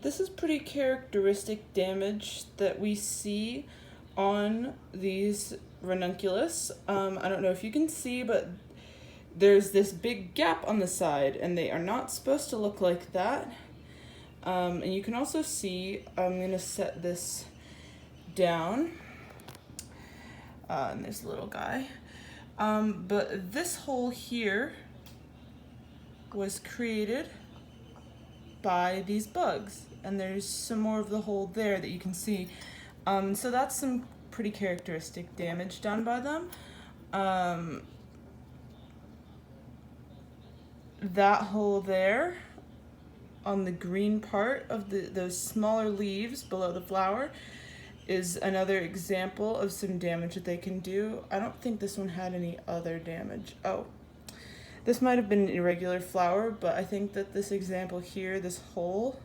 This is pretty characteristic damage that we see on these Ranunculus. I don't know if you can see, but there's this big gap on the side, and they are not supposed to look like that. And you can also see, I'm going to set this down, and there's a little guy. But this hole here was created by these bugs, and there's some more of the hole there that you can see. So that's some pretty characteristic damage done by them. That hole there on the green part of those smaller leaves below the flower is another example of some damage that they can do. I don't think this one had any other damage. Oh, this might have been an irregular flower, but I think that this example here, this hole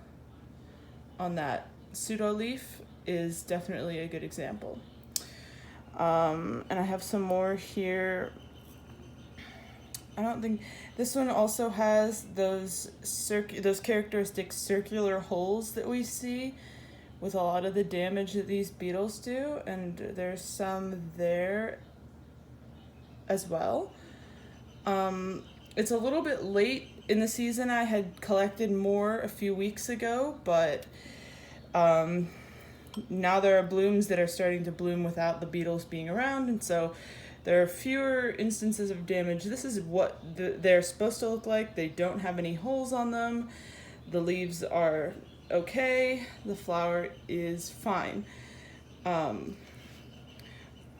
on that pseudo leaf, is definitely a good example. And I have some more here. I don't think this one also has those characteristic circular holes that we see with a lot of the damage that these beetles do, and there's some there as well. It's a little bit late in the season. I had collected more a few weeks ago, but now there are blooms that are starting to bloom without the beetles being around, and so there are fewer instances of damage. This is what they're supposed to look like. They don't have any holes on them. The leaves are okay. The flower is fine.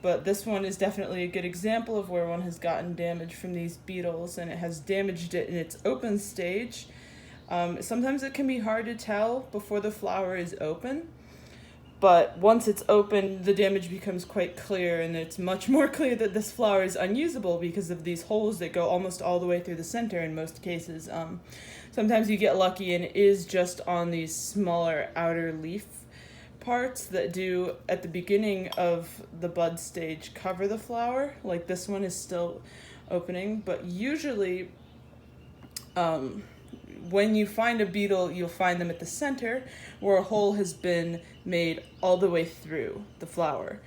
But this one is definitely a good example of where one has gotten damage from these beetles, and it has damaged it in its open stage. Sometimes it can be hard to tell before the flower is open, but once it's open, the damage becomes quite clear, and it's much more clear that this flower is unusable because of these holes that go almost all the way through the center in most cases. Sometimes you get lucky and it is just on these smaller outer leaf parts that do, at the beginning of the bud stage, cover the flower. Like this one is still opening, but usually when you find a beetle, you'll find them at the center where a hole has been made all the way through the flower.